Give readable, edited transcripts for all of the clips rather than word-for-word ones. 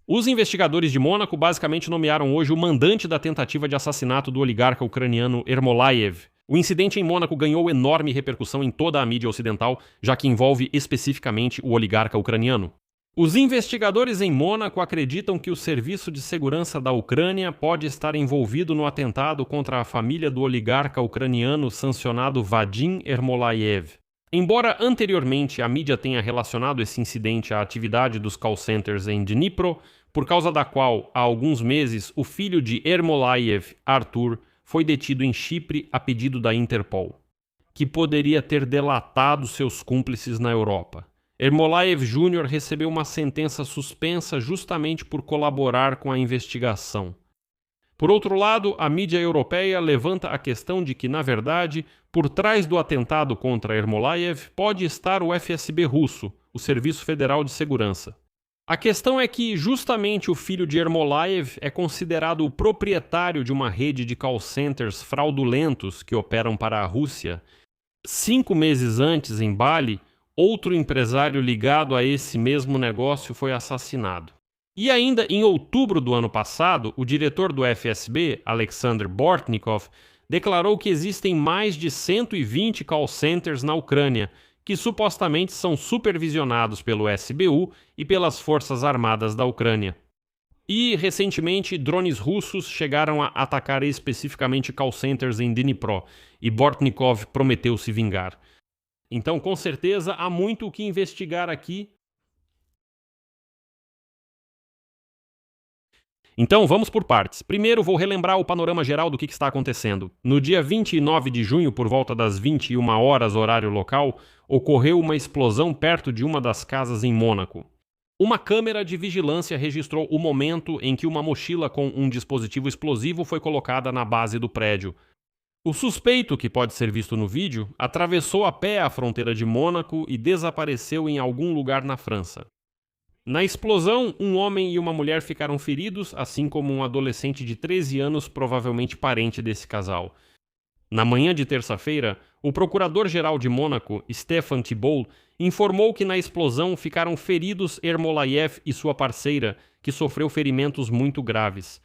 Os investigadores de Mônaco basicamente nomearam hoje o mandante da tentativa de assassinato do oligarca ucraniano Ermolaev. O incidente em Mônaco ganhou enorme repercussão em toda a mídia ocidental, já que envolve especificamente o oligarca ucraniano. Os investigadores em Mônaco acreditam que o Serviço de Segurança da Ucrânia pode estar envolvido no atentado contra a família do oligarca ucraniano sancionado Vadim Ermolaev. Embora anteriormente a mídia tenha relacionado esse incidente à atividade dos call centers em Dnipro, por causa da qual, há alguns meses, o filho de Ermolaev, Artur, foi detido em Chipre a pedido da Interpol, que poderia ter delatado seus cúmplices na Europa. Ermolaev Jr. recebeu uma sentença suspensa justamente por colaborar com a investigação. Por outro lado, a mídia europeia levanta a questão de que, na verdade, por trás do atentado contra Ermolaev pode estar o FSB russo, o Serviço Federal de Segurança. A questão é que justamente o filho de Ermolaev é considerado o proprietário de uma rede de call centers fraudulentos que operam para a Rússia. 5 meses antes, em Bali, outro empresário ligado a esse mesmo negócio foi assassinado. E ainda em outubro do ano passado, o diretor do FSB, Alexander Bortnikov, declarou que existem mais de 120 call centers na Ucrânia, que supostamente são supervisionados pelo SBU e pelas Forças Armadas da Ucrânia. E, recentemente, drones russos chegaram a atacar especificamente call centers em Dnipro, e Bortnikov prometeu se vingar. Então, com certeza, há muito o que investigar aqui. Então, vamos por partes. Primeiro, vou relembrar o panorama geral do que está acontecendo. No dia 29 de junho, por volta das 21 horas, horário local, ocorreu uma explosão perto de uma das casas em Mônaco. Uma câmera de vigilância registrou o momento em que uma mochila com um dispositivo explosivo foi colocada na base do prédio. O suspeito, que pode ser visto no vídeo, atravessou a pé a fronteira de Mônaco e desapareceu em algum lugar na França. Na explosão, um homem e uma mulher ficaram feridos, assim como um adolescente de 13 anos, provavelmente parente desse casal. Na manhã de terça-feira, o procurador-geral de Mônaco, Stefan Thibault, informou que na explosão ficaram feridos Ermolaev e sua parceira, que sofreu ferimentos muito graves.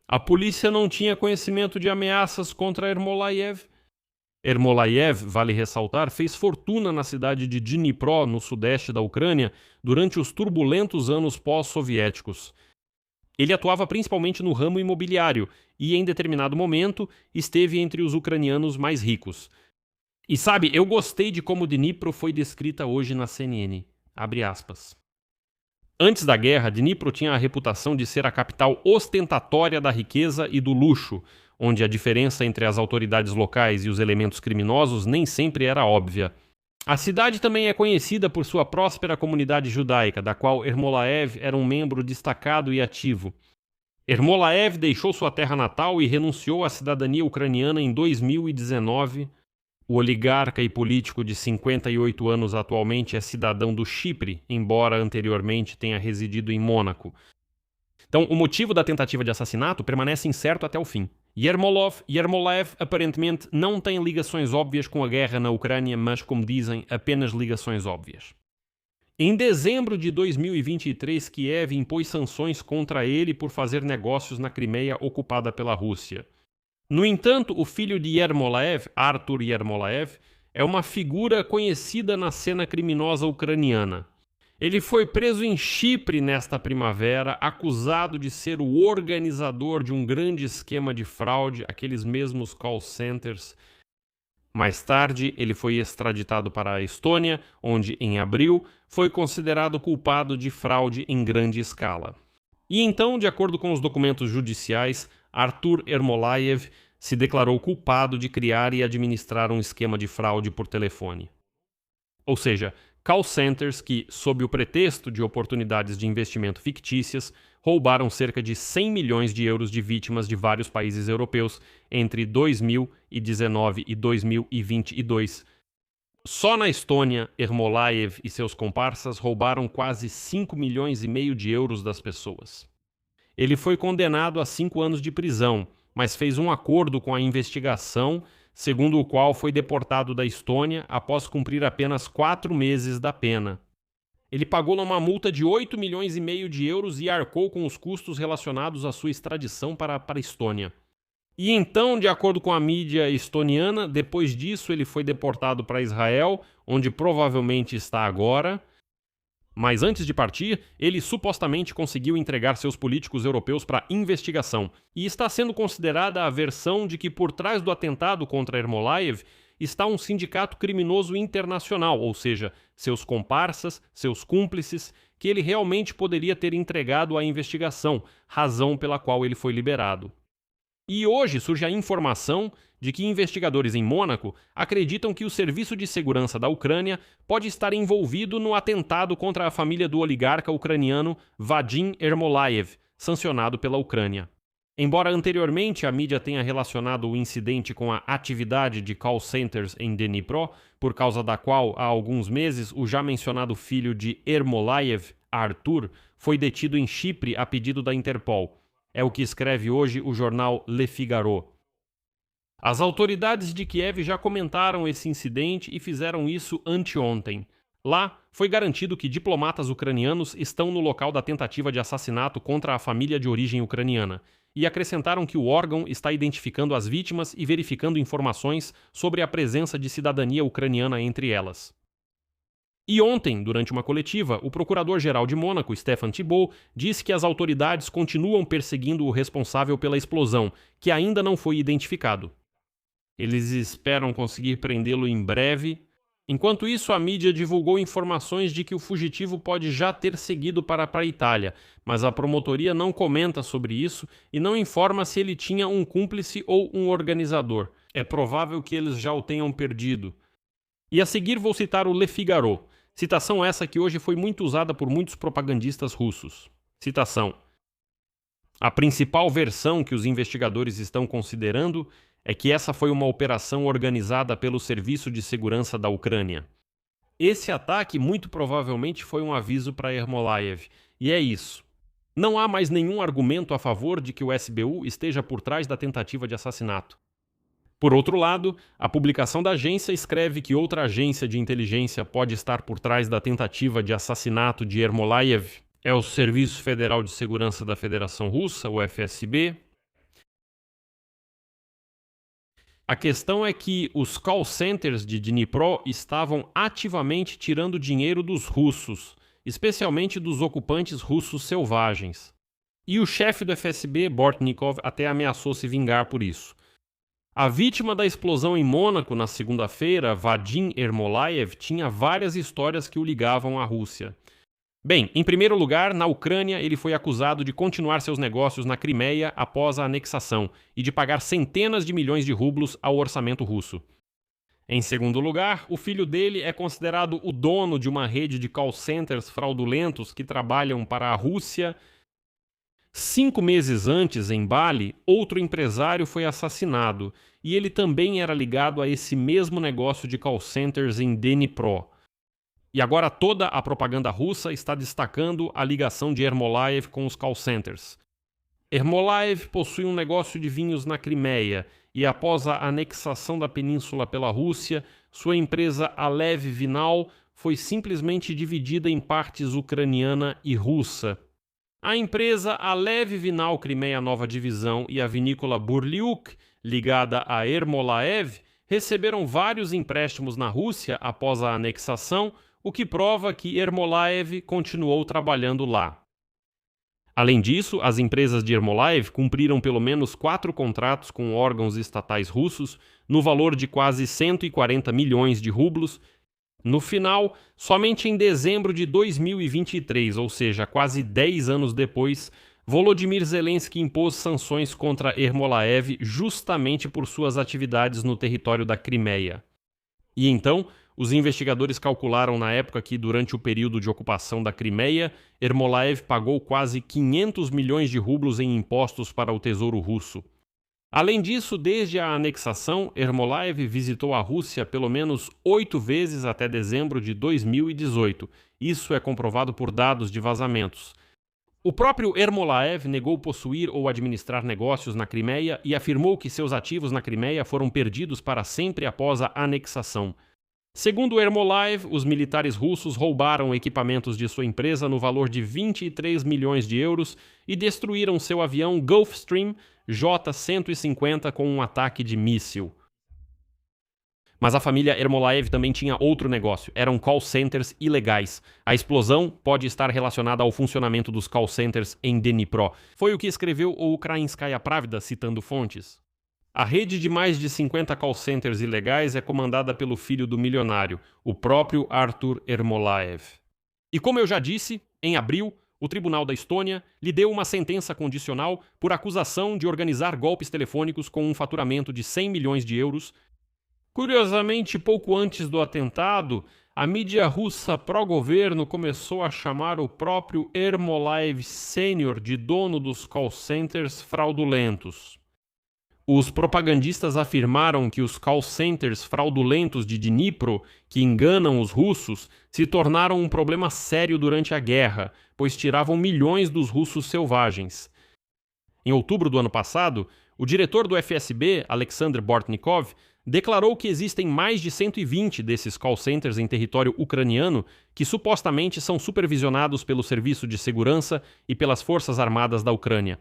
A polícia não tinha conhecimento de ameaças contra Ermolaev. Ermolaev, vale ressaltar, fez fortuna na cidade de Dnipro, no sudeste da Ucrânia, durante os turbulentos anos pós-soviéticos. Ele atuava principalmente no ramo imobiliário e, em determinado momento, esteve entre os ucranianos mais ricos. E sabe, eu gostei de como Dnipro foi descrita hoje na CNN. Abre aspas. Antes da guerra, Dnipro tinha a reputação de ser a capital ostentatória da riqueza e do luxo, onde a diferença entre as autoridades locais e os elementos criminosos nem sempre era óbvia. A cidade também é conhecida por sua próspera comunidade judaica, da qual Ermolaev era um membro destacado e ativo. Ermolaev deixou sua terra natal e renunciou à cidadania ucraniana em 2019. O oligarca e político de 58 anos atualmente é cidadão do Chipre, embora anteriormente tenha residido em Mônaco. Então, o motivo da tentativa de assassinato permanece incerto até o fim. Ermolaev aparentemente não tem ligações óbvias com a guerra na Ucrânia, mas, como dizem, apenas ligações óbvias. Em dezembro de 2023, Kiev impôs sanções contra ele por fazer negócios na Crimeia ocupada pela Rússia. No entanto, o filho de Ermolaev, Artur Ermolaev, é uma figura conhecida na cena criminosa ucraniana. Ele foi preso em Chipre nesta primavera, acusado de ser o organizador de um grande esquema de fraude, aqueles mesmos call centers. Mais tarde, ele foi extraditado para a Estônia, onde, em abril, foi considerado culpado de fraude em grande escala. E então, de acordo com os documentos judiciais, Artur Ermolaev se declarou culpado de criar e administrar um esquema de fraude por telefone. Ou seja, call centers que, sob o pretexto de oportunidades de investimento fictícias, roubaram cerca de 100 milhões de euros de vítimas de vários países europeus entre 2019 e 2022. Só na Estônia, Ermolaev e seus comparsas roubaram quase 5 milhões e meio de euros das pessoas. Ele foi condenado a 5 anos de prisão, mas fez um acordo com a investigação, segundo o qual foi deportado da Estônia após cumprir apenas 4 meses da pena. Ele pagou uma multa de 8,5 milhões de euros e arcou com os custos relacionados à sua extradição para a Estônia. E então, de acordo com a mídia estoniana, depois disso ele foi deportado para Israel, onde provavelmente está agora. Mas antes de partir, ele supostamente conseguiu entregar seus políticos europeus para investigação. E está sendo considerada a versão de que por trás do atentado contra Ermolaev está um sindicato criminoso internacional, ou seja, seus comparsas, seus cúmplices, que ele realmente poderia ter entregado à investigação, razão pela qual ele foi liberado. E hoje surge a informação de que investigadores em Mônaco acreditam que o Serviço de Segurança da Ucrânia pode estar envolvido no atentado contra a família do oligarca ucraniano Vadim Ermolaev, sancionado pela Ucrânia. Embora anteriormente a mídia tenha relacionado o incidente com a atividade de call centers em Dnipro, por causa da qual, há alguns meses, o já mencionado filho de Ermolaev, Artur, foi detido em Chipre a pedido da Interpol. É o que escreve hoje o jornal Le Figaro. As autoridades de Kiev já comentaram esse incidente e fizeram isso anteontem. Lá, foi garantido que diplomatas ucranianos estão no local da tentativa de assassinato contra a família de origem ucraniana, e acrescentaram que o órgão está identificando as vítimas e verificando informações sobre a presença de cidadania ucraniana entre elas. E ontem, durante uma coletiva, o procurador-geral de Mônaco, Stefan Thibault, disse que as autoridades continuam perseguindo o responsável pela explosão, que ainda não foi identificado. Eles esperam conseguir prendê-lo em breve. Enquanto isso, a mídia divulgou informações de que o fugitivo pode já ter seguido para a Itália, mas a promotoria não comenta sobre isso e não informa se ele tinha um cúmplice ou um organizador. É provável que eles já o tenham perdido. E a seguir vou citar o Le Figaro, citação essa que hoje foi muito usada por muitos propagandistas russos. Citação: a principal versão que os investigadores estão considerando é que essa foi uma operação organizada pelo Serviço de Segurança da Ucrânia. Esse ataque muito provavelmente foi um aviso para Ermolaev, e é isso. Não há mais nenhum argumento a favor de que o SBU esteja por trás da tentativa de assassinato. Por outro lado, a publicação da agência escreve que outra agência de inteligência pode estar por trás da tentativa de assassinato de Ermolaev. É o Serviço Federal de Segurança da Federação Russa, o FSB. A questão é que os call centers de Dnipro estavam ativamente tirando dinheiro dos russos, especialmente dos ocupantes russos selvagens. E o chefe do FSB, Bortnikov, até ameaçou se vingar por isso. A vítima da explosão em Mônaco na segunda-feira, Vadim Ermolaev, tinha várias histórias que o ligavam à Rússia. Bem, em primeiro lugar, na Ucrânia, ele foi acusado de continuar seus negócios na Crimeia após a anexação e de pagar centenas de milhões de rublos ao orçamento russo. Em segundo lugar, o filho dele é considerado o dono de uma rede de call centers fraudulentos que trabalham para a Rússia. 5 meses antes, em Bali, outro empresário foi assassinado e ele também era ligado a esse mesmo negócio de call centers em Dnipro. E agora toda a propaganda russa está destacando a ligação de Ermolaev com os call centers. Ermolaev possui um negócio de vinhos na Crimeia e após a anexação da península pela Rússia, sua empresa Alev Vinal foi simplesmente dividida em partes ucraniana e russa. A empresa Alev Vinal Crimeia Nova Divisão e a vinícola Burliuk, ligada a Ermolaev, receberam vários empréstimos na Rússia após a anexação, o que prova que Ermolaev continuou trabalhando lá. Além disso, as empresas de Ermolaev cumpriram pelo menos 4 contratos com órgãos estatais russos no valor de quase 140 milhões de rublos. No final, somente em dezembro de 2023, ou seja, quase 10 anos depois, Volodymyr Zelensky impôs sanções contra Ermolaev justamente por suas atividades no território da Crimeia. E então, os investigadores calcularam na época que, durante o período de ocupação da Crimeia, Ermolaev pagou quase 500 milhões de rublos em impostos para o Tesouro Russo. Além disso, desde a anexação, Ermolaev visitou a Rússia pelo menos 8 vezes até dezembro de 2018. Isso é comprovado por dados de vazamentos. O próprio Ermolaev negou possuir ou administrar negócios na Crimeia e afirmou que seus ativos na Crimeia foram perdidos para sempre após a anexação. Segundo Ermolaev, os militares russos roubaram equipamentos de sua empresa no valor de 23 milhões de euros e destruíram seu avião Gulfstream J-150 com um ataque de míssil. Mas a família Ermolaev também tinha outro negócio, eram call centers ilegais. A explosão pode estar relacionada ao funcionamento dos call centers em Dnipro. Foi o que escreveu o Ukrainskaya Pravda, citando fontes. A rede de mais de 50 call centers ilegais é comandada pelo filho do milionário, o próprio Artur Ermolaev. E como eu já disse, em abril, o Tribunal da Estônia lhe deu uma sentença condicional por acusação de organizar golpes telefônicos com um faturamento de 100 milhões de euros. Curiosamente, pouco antes do atentado, a mídia russa pró-governo começou a chamar o próprio Ermolaev Sênior de dono dos call centers fraudulentos. Os propagandistas afirmaram que os call centers fraudulentos de Dnipro, que enganam os russos, se tornaram um problema sério durante a guerra, pois tiravam milhões dos russos selvagens. Em outubro do ano passado, o diretor do FSB, Alexander Bortnikov, declarou que existem mais de 120 desses call centers em território ucraniano que supostamente são supervisionados pelo Serviço de Segurança e pelas Forças Armadas da Ucrânia.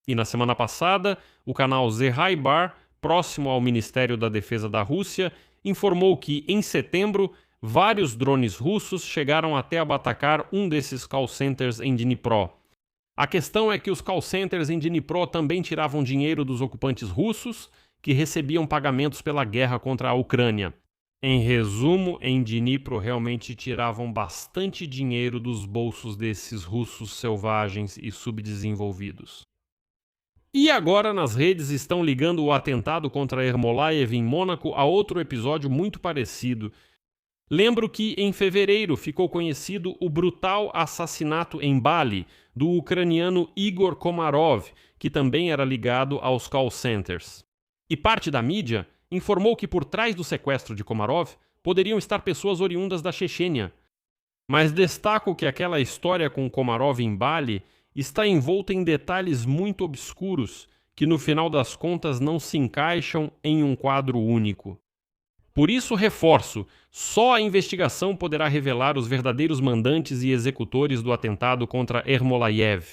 E na semana passada, o canal Zerhaibar, próximo ao Ministério da Defesa da Rússia, informou que, em setembro, vários drones russos chegaram até atacar um desses call centers em Dnipro. A questão é que os call centers em Dnipro também tiravam dinheiro dos ocupantes russos, que recebiam pagamentos pela guerra contra a Ucrânia. Em resumo, em Dnipro realmente tiravam bastante dinheiro dos bolsos desses russos selvagens e subdesenvolvidos. E agora nas redes estão ligando o atentado contra Ermolaev em Mônaco a outro episódio muito parecido. Lembro que em fevereiro ficou conhecido o brutal assassinato em Bali do ucraniano Igor Komarov, que também era ligado aos call centers. E parte da mídia informou que por trás do sequestro de Komarov poderiam estar pessoas oriundas da Chechênia. Mas destaco que aquela história com Komarov em Bali está envolta em detalhes muito obscuros que no final das contas não se encaixam em um quadro único. Por isso reforço, só a investigação poderá revelar os verdadeiros mandantes e executores do atentado contra Ermolaev.